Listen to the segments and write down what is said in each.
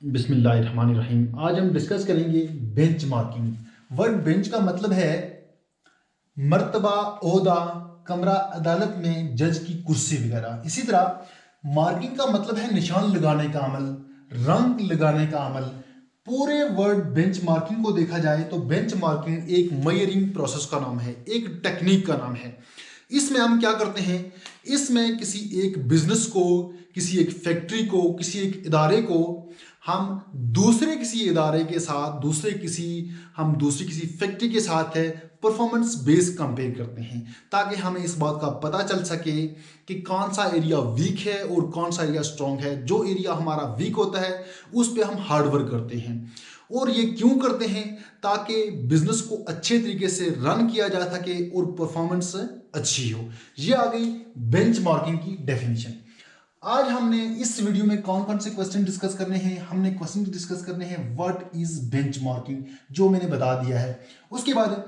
बिस्मिल्लाहिर्रहमानिर्रहीम। आज हम डिस्कस करेंगे बेंचमार्किंग। वर्ड बेंच का मतलब है मर्तबा, ओहदा, कमरा अदालत में जज की कुर्सी वगैरह। इसी तरह मार्किंग का मतलब है निशान लगाने का अमल, रंग लगाने का अमल। पूरे वर्ड बेंच मार्किंग को देखा जाए तो बेंच मार्किंग एक मेजरिंग प्रोसेस का नाम है, एक टेक्निक का नाम है। इसमें हम क्या करते हैं, इसमें किसी एक बिजनेस को, किसी एक फैक्ट्री को, किसी एक इदारे को हम दूसरे किसी इदारे के साथ, हम दूसरी किसी फैक्ट्री के साथ है परफॉर्मेंस बेस कंपेयर करते हैं, ताकि हमें इस बात का पता चल सके कि कौन सा एरिया वीक है और कौन सा एरिया स्ट्रांग है। जो एरिया हमारा वीक होता है उस पर हम हार्ड वर्क करते हैं। और ये क्यों करते हैं? ताकि बिजनेस को अच्छे तरीके से रन किया जा सके और परफॉर्मेंस अच्छी हो। ये आ गई बेंचमार्किंग की डेफिनेशन। आज हमने इस वीडियो में कौन कौन से क्वेश्चन डिस्कस करने हैं। हमने क्वेश्चन डिस्कस करने हैं व्हाट इज बेंचमार्किंग, जो मैंने बता दिया है। उसके बाद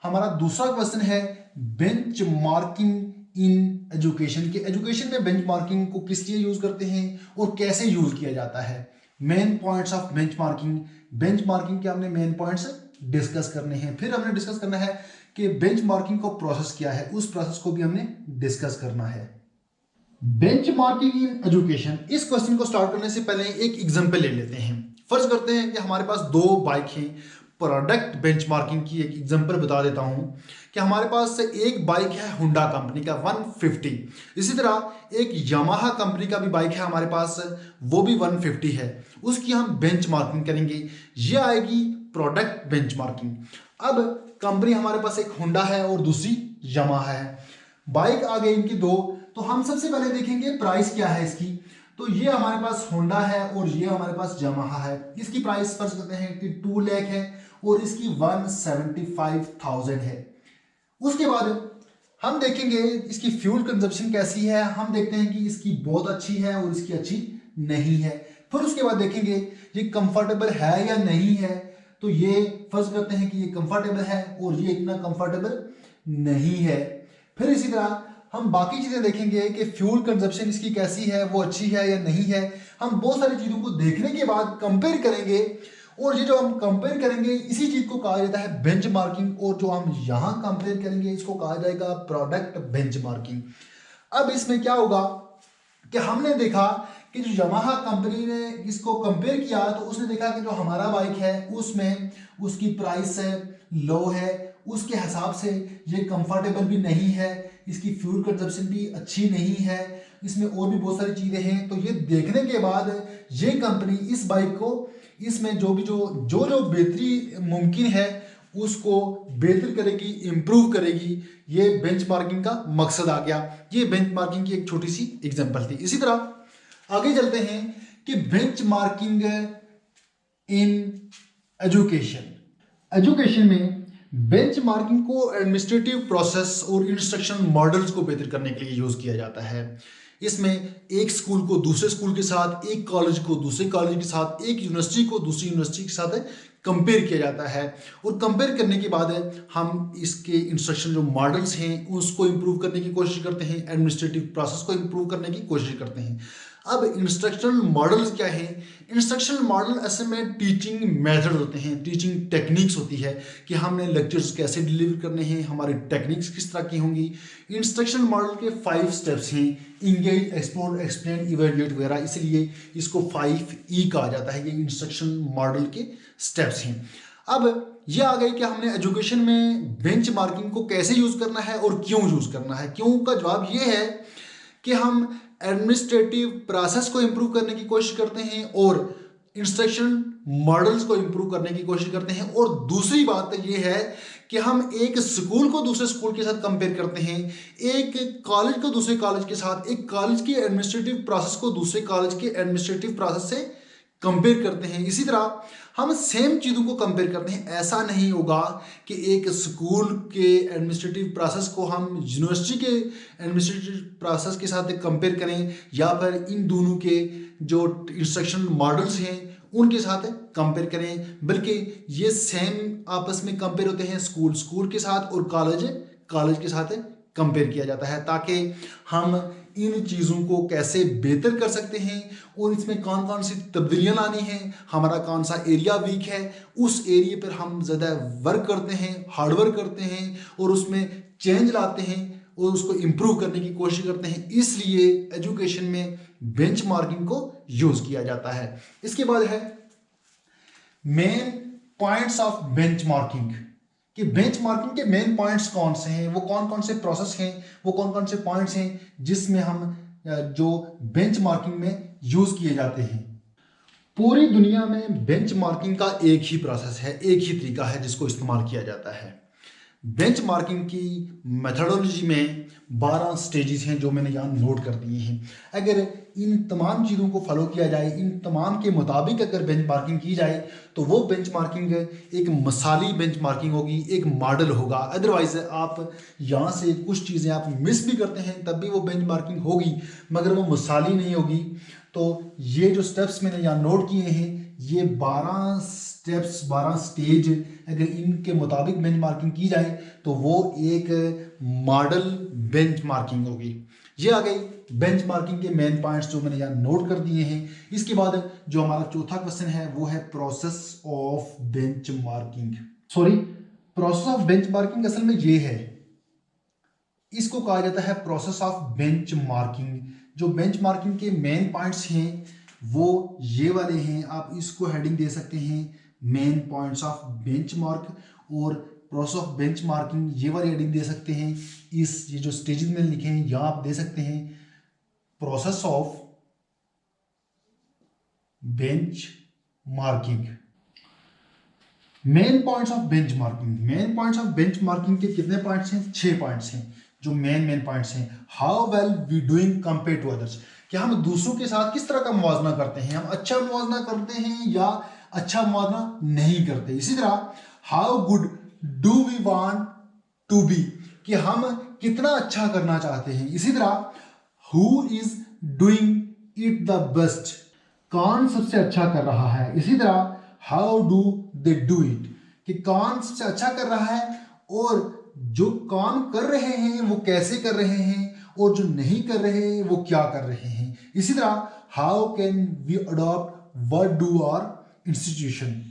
हमारा दूसरा क्वेश्चन है बेंचमार्किंग इन एजुकेशन के एजुकेशन में बेंचमार्किंग को किस लिए यूज करते हैं और कैसे यूज किया जाता है। मेन पॉइंट्स ऑफ बेंचमार्किंग के हमने मेन पॉइंट्स डिस्कस करने हैं। फिर हमने डिस्कस करना है कि बेंचमार्किंग का प्रोसेस क्या है, उस प्रोसेस को भी हमने डिस्कस करना है। बेंचमार्किंग इन एजुकेशन, इस क्वेश्चन को स्टार्ट करने से पहले एक एग्जांपल ले लेते हैं। फर्ज करते हैं कि हमारे पास दो बाइक हैं। प्रोडक्ट बेंचमार्किंग की एक एग्जांपल बता देता हूं कि हमारे पास से एक बाइक है हुंडा कंपनी का 150। इसी तरह एक यामाहा कंपनी का भी बाइक है हमारे पास, वो भी 150 है। उसकी हम बेंचमार्किंग करेंगे, ये आएगी प्रोडक्ट बेंचमार्किंग। अब कंपनी हमारे पास एक हुंडा है और दूसरी यामाहा है। बाइक आ गई इनकी दो, तो हम सबसे पहले देखेंगे प्राइस क्या है इसकी। तो ये हमारे पास होंडा है और ये हमारे पास यामाहा है। इसकी प्राइस फर्ज करते हैं कि 2 लाख है और इसकी 175,000 है। उसके बाद हम देखेंगे इसकी फ्यूल कंजप्शन कैसी है। हम देखते हैं कि इसकी बहुत अच्छी है और इसकी अच्छी नहीं है। फिर उसके बाद देखेंगे ये कंफर्टेबल है या नहीं है। तो ये फर्ज करते हैं कि ये कंफर्टेबल है और ये इतना कंफर्टेबल नहीं है। फिर इसी तरह हम बाकी चीजें देखेंगे कि फ्यूल कंजप्शन इसकी कैसी है, वो अच्छी है या नहीं है। हम बहुत सारी चीजों को देखने के बाद कंपेयर करेंगे और ये जो हम कंपेयर करेंगे इसी चीज को कहा जाता है बेंचमार्किंग। और जो हम यहां कंपेयर करेंगे इसको कहा जाएगा प्रोडक्ट बेंचमार्किंग। अब इसमें क्या होगा कि हमने देखा कि जो यामाहा कंपनी ने इसको कंपेयर किया तो उसने देखा कि जो हमारा बाइक है उसमें उसकी प्राइस लो है, उसके हिसाब से ये कंफर्टेबल भी नहीं है, इसकी फ्यूल कंजप्शन भी अच्छी नहीं है, इसमें और भी बहुत सारी चीज़ें हैं। तो ये देखने के बाद ये कंपनी इस बाइक को, इसमें जो भी जो बेहतरी मुमकिन है उसको बेहतर करेगी, इंप्रूव करेगी। ये बेंचमार्किंग का मकसद आ गया। ये बेंचमार्किंग की एक छोटी सी एग्जांपल थी। इसी तरह आगे चलते हैं कि बेंचमार्किंग इन एजुकेशन में बेंचमार्किंग को एडमिनिस्ट्रेटिव प्रोसेस और इंस्ट्रक्शन मॉडल्स को बेहतर करने के लिए यूज किया जाता है। इसमें एक स्कूल को दूसरे स्कूल के साथ, एक कॉलेज को दूसरे कॉलेज के साथ, एक यूनिवर्सिटी को दूसरी यूनिवर्सिटी के साथ कंपेयर किया जाता है। और कंपेयर करने के बाद हम इसके इंस्ट्रक्शन जो मॉडल्स हैं उसको इंप्रूव करने की कोशिश करते हैं, एडमिनिस्ट्रेटिव प्रोसेस को इंप्रूव करने की कोशिश करते हैं। अब इंस्ट्रक्शनल मॉडल्स क्या है? इंस्ट्रक्शनल मॉडल असल में टीचिंग मेथड होते हैं, टीचिंग टेक्निक्स होती है कि हमने लेक्चर्स कैसे डिलीवर करने हैं, हमारी टेक्निक्स किस तरह की होंगी। इंस्ट्रक्शनल मॉडल के 5 स्टेप्स हैं, इंगेज, एक्सप्लोर, एक्सप्लेन, इवेल्युएट वगैरह, इसलिए इसको 5E कहा जाता है। ये इंस्ट्रक्शन मॉडल के स्टेप्स हैं। अब ये आ गई कि हमने एजुकेशन में बेंचमार्किंग को कैसे यूज करना है और क्यों यूज करना है। क्यों का जवाब ये है कि हम एडमिनिस्ट्रेटिव प्रोसेस को इंप्रूव करने की कोशिश करते हैं और इंस्ट्रक्शन मॉडल्स को इंप्रूव करने की कोशिश करते हैं। और दूसरी बात यह है कि हम एक स्कूल को दूसरे स्कूल के साथ कंपेयर करते हैं, एक कॉलेज को दूसरे कॉलेज के साथ, एक कॉलेज की एडमिनिस्ट्रेटिव प्रोसेस को दूसरे कॉलेज के एडमिनिस्ट्रेटिव प्रोसेस से कंपेयर करते हैं। इसी तरह हम सेम चीज़ों को कंपेयर करते हैं। ऐसा नहीं होगा कि एक स्कूल के एडमिनिस्ट्रेटिव प्रोसेस को हम यूनिवर्सिटी के एडमिनिस्ट्रेटिव प्रोसेस के साथ कंपेयर करें या फिर इन दोनों के जो इंस्ट्रक्शन मॉडल्स हैं उनके साथ कंपेयर करें, बल्कि ये सेम आपस में कंपेयर होते हैं। स्कूल के साथ और कॉलेज के साथ कंपेयर किया जाता है, ताकि हम इन चीज़ों को कैसे बेहतर कर सकते हैं और इसमें कौन कौन सी तब्दीलियाँ लानी हैं, हमारा कौन सा एरिया वीक है, उस एरिया पर हम ज़्यादा वर्क करते हैं, हार्ड वर्क करते हैं और उसमें चेंज लाते हैं और उसको इम्प्रूव करने की कोशिश करते हैं। इसलिए एजुकेशन में बेंचमार्किंग को यूज़ किया जाता है। इसके बाद है मेन पॉइंट्स ऑफ बेंचमार्किंग, कि बेंचमार्किंग के मेन पॉइंट्स कौन से हैं, वो कौन कौन से प्रोसेस हैं, वो कौन कौन से पॉइंट्स हैं जिसमें हम जो बेंचमार्किंग में यूज किए जाते हैं। पूरी दुनिया में बेंचमार्किंग का एक ही प्रोसेस है, एक ही तरीका है जिसको इस्तेमाल किया जाता है। बेंचमार्किंग की मेथडोलॉजी में 12 स्टेजेस हैं जो मैंने यहाँ नोट कर दिए हैं। अगर इन तमाम चीज़ों को फॉलो किया जाए, इन तमाम के मुताबिक अगर बेंचमार्किंग की जाए तो वो बेंचमार्किंग एक मसाली बेंचमार्किंग होगी, एक मॉडल होगा। अदरवाइज आप यहाँ से कुछ चीज़ें आप मिस भी करते हैं तब भी वो बेंचमार्किंग होगी, मगर वो मसाली नहीं होगी। तो ये जो स्टेप्स मैंने यहाँ नोट किए हैं, ये 12 स्टेप्स, 12 स्टेज अगर इनके मुताबिक बेंचमार्किंग की जाए तो वो एक मॉडल बेंचमार्किंग होगी। ये आ गई बेंचमार्किंग के मेन पॉइंट्स जो मैंने यहाँ नोट कर दिए हैं। इसके बाद जो हमारा चौथा क्वेश्चन है वो है process of benchmarking. Process of benchmarking असल में ये है, इसको कहा जाता है प्रोसेस ऑफ बेंचमार्किंग। जो बेंचमार्किंग के मेन पॉइंट्स हैं वो ये वाले हैं, आप इसको हेडिंग दे सकते हैं मेन पॉइंट्स ऑफ बेंचमार्क, और प्रोसेस ऑफ बेंचमार्किंग ये वाली हेडिंग दे सकते हैं। ये जो स्टेजेस में लिखे हैं यहाँ आप दे सकते हैं process of benchmarking. Main points of benchmarking, main points of benchmarking के कितने पॉइंट्स हैं? 6 पॉइंट्स हैं जो मेन पॉइंट्स हैं। How well we doing compare to others, कि हम दूसरों के साथ किस तरह का मुवाजना करते हैं, हम अच्छा मुवाजना करते हैं या अच्छा मुवाजना नहीं करते। इसी तरह how good do we want to be, कि हम कितना अच्छा करना चाहते हैं। इसी तरह who is doing it the best, कौन सबसे अच्छा कर रहा है। इसी तरह how do they do it, कि कौन सबसे अच्छा कर रहा है और जो काम कर रहे हैं वो कैसे कर रहे हैं, और जो नहीं कर रहे हैं वो क्या कर रहे हैं। इसी तरह how can we adopt what do our institution,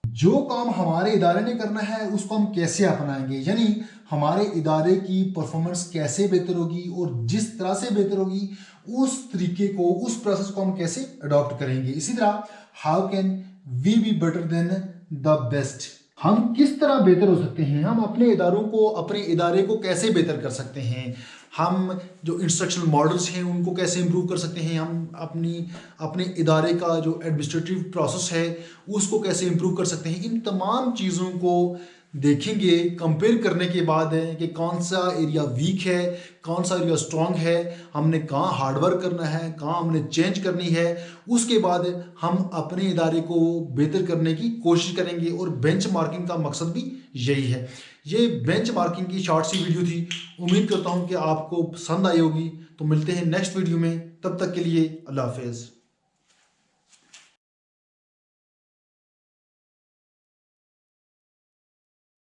जो काम हमारे इदारे ने करना है उसको हम कैसे अपनाएंगे, यानी हमारे इदारे की परफॉर्मेंस कैसे बेहतर होगी और जिस तरह से बेहतर होगी उस तरीके को, उस प्रोसेस को हम कैसे अडॉप्ट करेंगे। इसी तरह how can we be better than the best, हम किस तरह बेहतर हो सकते हैं, हम अपने इदारों को, अपने इदारे को कैसे बेहतर कर सकते हैं, हम जो इंस्ट्रक्शनल मॉडल्स हैं उनको कैसे इंप्रूव कर सकते हैं, हम अपने इदारे का जो एडमिनिस्ट्रेटिव प्रोसेस है उसको कैसे इंप्रूव कर सकते हैं। इन तमाम चीज़ों को देखेंगे कंपेयर करने के बाद है कि कौन सा एरिया वीक है, कौन सा एरिया स्ट्रांग है, हमने कहाँ हार्डवर्क करना है, कहाँ हमने चेंज करनी है। उसके बाद हम अपने इदारे को बेहतर करने की कोशिश करेंगे और बेंचमार्किंग का मकसद भी यही है। ये बेंचमार्किंग की शॉर्ट सी वीडियो थी, उम्मीद करता हूँ कि आपको पसंद आई होगी। तो मिलते हैं नेक्स्ट वीडियो में, तब तक के लिए अल्लाह हाफिज़।